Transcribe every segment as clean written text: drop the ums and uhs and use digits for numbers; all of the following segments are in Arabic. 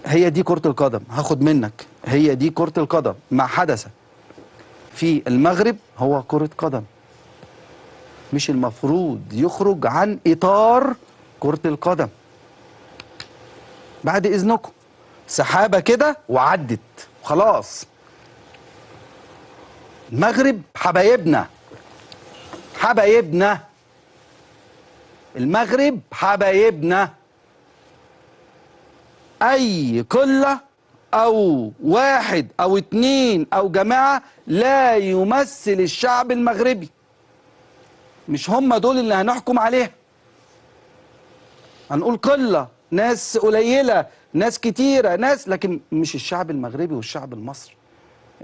هي دي كرة القدم، هاخد منك، هي دي كرة القدم. ما حدث في المغرب هو كرة قدم، مش المفروض يخرج عن إطار كرة القدم. بعد إذنكم، سحابة كده وعدت خلاص. المغرب حبايبنا، حبايبنا، المغرب حبايبنا. أي قلة أو واحد أو اتنين أو جماعة لا يمثل الشعب المغربي. مش هم دول اللي هنحكم عليها. هنقول قلة، ناس قليلة، ناس كتيرة، ناس، لكن مش الشعب المغربي والشعب المصري.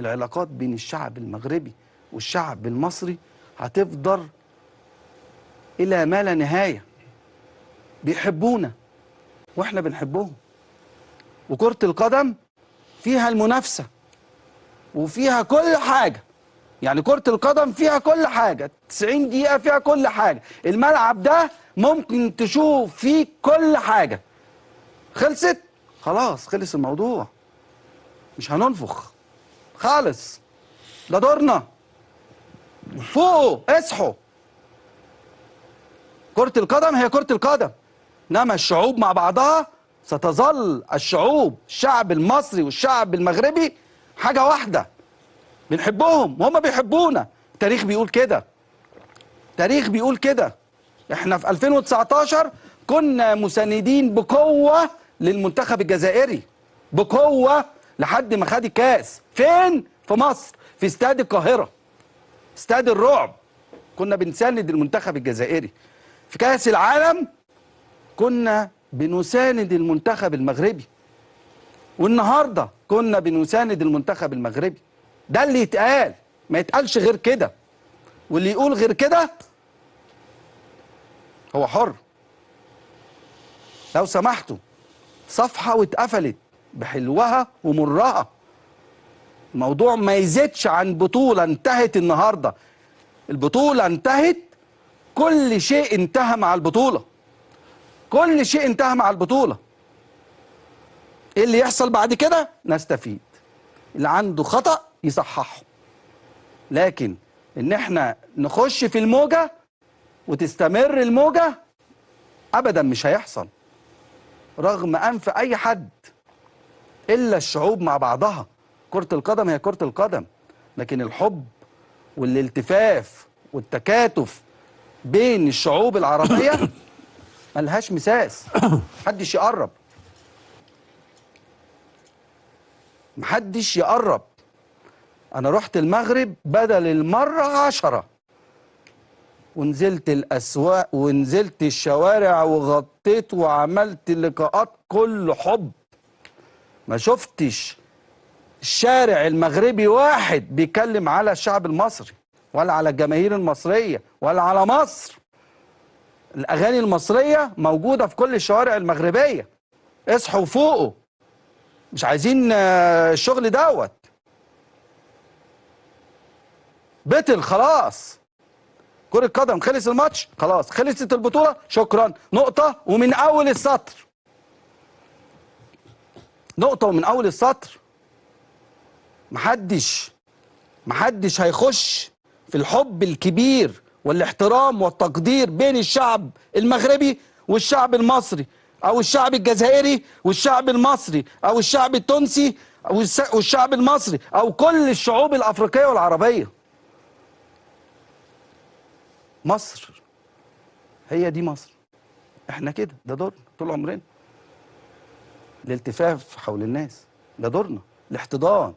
العلاقات بين الشعب المغربي والشعب المصري هتفضل إلى ما لا نهاية. بيحبونا وإحنا بنحبهم. وكرة القدم فيها المنافسة وفيها كل حاجة. يعني كرة القدم فيها كل حاجة، 90 دقيقة فيها كل حاجة. الملعب ده ممكن تشوف فيه كل حاجة. خلصت؟ خلاص خلص الموضوع. مش هننفخ خالص. ده دورنا. فوقوا، اصحوا. كرة القدم هي كرة القدم، انما الشعوب مع بعضها ستظل الشعوب، الشعب المصري والشعب المغربي حاجة واحدة. بنحبهم وهم بيحبونا. التاريخ بيقول كده، التاريخ بيقول كده. احنا في 2019 كنا مساندين بقوة للمنتخب الجزائري، بقوة، لحد ما خد الكاس. فين؟ في مصر، في استاد القاهرة، استاد الرعب. كنا بنساند المنتخب الجزائري. في كاس العالم كنا بنساند المنتخب المغربي. والنهارده كنا بنساند المنتخب المغربي. ده اللي يتقال، ما يتقالش غير كده. واللي يقول غير كده هو حر. لو سمحتوا، صفحة واتقفلت بحلوها ومرها. الموضوع ما يزيدش عن بطولة انتهت النهارده. البطولة انتهت، كل شيء انتهى مع البطولة. كل شيء انتهى مع البطولة. ايه اللي يحصل بعد كده؟ نستفيد. اللي عنده خطأ يصححه. لكن ان احنا نخش في الموجة وتستمر الموجة، ابدا مش هيحصل. رغم انف اي حد، الا الشعوب مع بعضها. كرة القدم هي كرة القدم، لكن الحب والالتفاف والتكاتف بين الشعوب العربية ملهاش مساس. محدش يقرب، محدش يقرب. انا رحت المغرب بدل المرة 10، ونزلت الاسواق ونزلت الشوارع وغطيت وعملت لقاءات كل حب. ما شفتش الشارع المغربي واحد بيتكلم على الشعب المصري ولا على الجماهير المصرية ولا على مصر. الأغاني المصرية موجودة في كل الشوارع المغربية. اصحوا وفوقوا، مش عايزين الشغل دوت. بطل خلاص. كرة قدم، خلص الماتش خلاص، خلصت البطولة، شكرا، نقطة ومن أول السطر. نقطة ومن أول السطر. محدش هيخش في الحب الكبير والاحترام والتقدير بين الشعب المغربي والشعب المصري، او الشعب الجزائري والشعب المصري، او الشعب التونسي والشعب المصري، او كل الشعوب الافريقيه والعربيه. مصر هي دي مصر. احنا كده، ده دورنا طول عمرنا. الالتفاف حول الناس، ده دورنا. الاحتضان.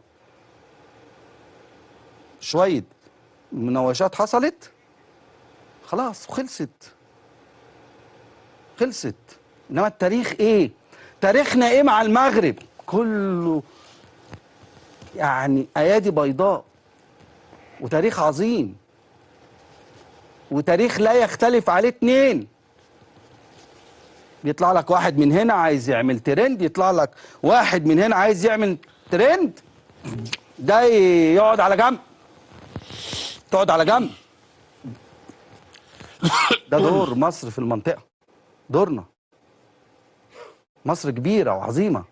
شويه مناوشات حصلت خلاص وخلصت. خلصت. انما التاريخ ايه؟ تاريخنا ايه مع المغرب؟ كله يعني ايادي بيضاء، وتاريخ عظيم، وتاريخ لا يختلف عليه اتنين. يطلع لك واحد من هنا عايز يعمل ترند، يطلع لك واحد من هنا عايز يعمل ترند، ده يقعد على جنب، تقعد على جنب. ده دور مصر في المنطقة، دورنا. مصر كبيرة وعظيمة،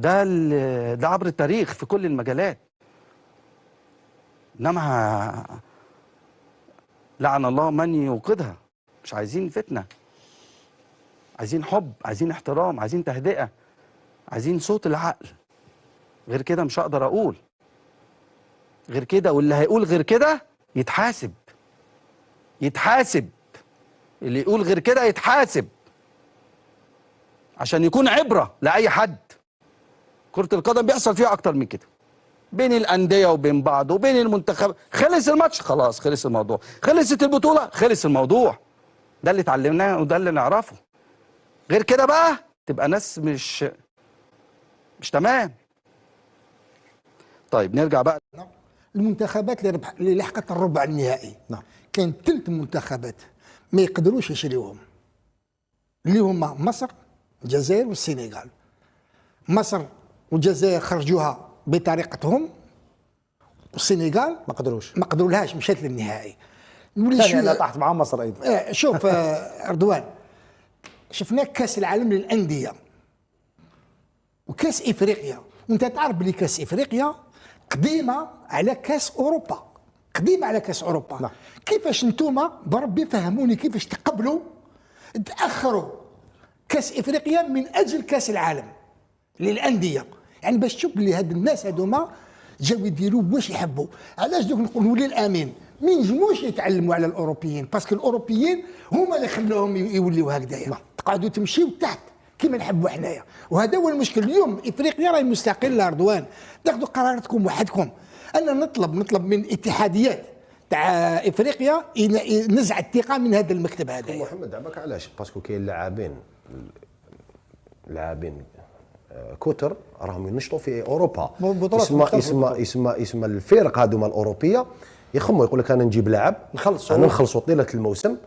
ده عبر التاريخ في كل المجالات. انما لعن الله من يوقدها. مش عايزين فتنه، عايزين حب، عايزين احترام، عايزين تهدئه، عايزين صوت العقل. غير كده مش هقدر اقول غير كده، واللي هيقول غير كده يتحاسب. يتحاسب اللي يقول غير كده، يتحاسب عشان يكون عبره لاي حد. كرة القدم بيحصل فيها اكتر من كده، بين الانديه وبين بعض وبين المنتخب. خلص الماتش خلاص، خلص الموضوع، خلصت البطوله خلص الموضوع. ده اللي اتعلمناه وده اللي نعرفه. غير كده بقى تبقى ناس مش تمام. طيب نرجع بقى. المنتخبات اللي لحقت الربع النهائي، نعم. كان 3 منتخبات ما يقدروش يشريوهم، اللي هما مصر، الجزائر والسنغال. مصر والجزائر خرجوها بطريقتهم، والسنغال ما قدرولهاش، مشات للنهائي. ثانية طاحت مع مصر ايضا. شوف اردوان، شفنا كاس العالم للانديه وكاس افريقيا، وانت تعرف بلي كاس افريقيا قديمه على كاس اوروبا، قديمه على كاس اوروبا. نعم. كيفاش انتوما بربي فهموني كيفاش تقبلوا تاخروا كاس افريقيا من اجل كاس العالم للانديه؟ يعني باش تشوف بلي هاد الناس هادوما جاو يديروا واش يحبوا. علاش دوك نقولوا للامين ما ينجموش يتعلموا على الاوروبيين، باسكو الاوروبيين هما اللي خلوهم يوليوا هكذايا. تقعدوا تمشيو تحت كيما نحبوا حنايا، وهذا هو المشكل. اليوم افريقيا راهي مستقله رضوان، تاخذوا قراراتكم وحدكم. انا نطلب من اتحاديات تاع افريقيا نزع الثقه من هذا المكتب هذا. محمد عباك علاش؟ باسكو كاين لاعبين كوتر راهم ينشطوا في اوروبا، اسم الفرق هذوما الاوروبيه يخموا، يقول لك انا نجيب لاعب نخلصوا طيله الموسم،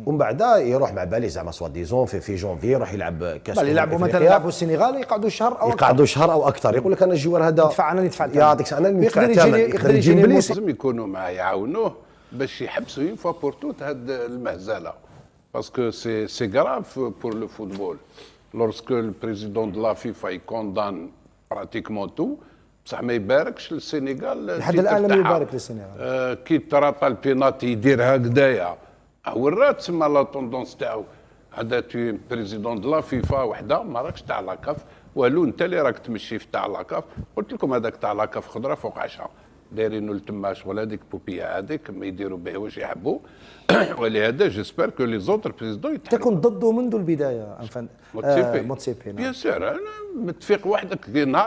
ومن بعد يروح مع بالي زعما سوا ديزون في جونفي يروح يلعب كاس. بل يلعبوا مثلا يلعبوا السنغال يقعدوا شهر او اكثر، يقول لك انا الجوار هذا ندفع انا يعطيك انا ندفع ثمن، يقدر يجي لازم يكونوا معاه يعاونوه باش يحبسوا اون فوا بور توت هاد المهزله، باسكو سي غراف بور لو فوتبول. لورسكو البريزيدون دو لا فيفا يكوندان براتيكمون تو، بصح ما يباركش للسنغال لحد الان لم يبارك للسنغال. كي تراطا البيناتي يدير هكذايا ورات تسمى لا طوندونس تاعو. هذا تو بريزيدون دو لا فيفا وحده، ما راكش تاع لاكاف والو، انت اللي راك تمشي في تاع لاكاف. قلت لكم هذاك تاع لاكاف خضره فوق 10 دايرينو لتما شغل هذيك بوبيه هذيك ما يديروا به واش يحبوا. ولهذا جيسبر كو لي زوتر بريزيدون تكون ضده منذ البدايه. موتسيبي بيان سور، انا متفق وحدك نهار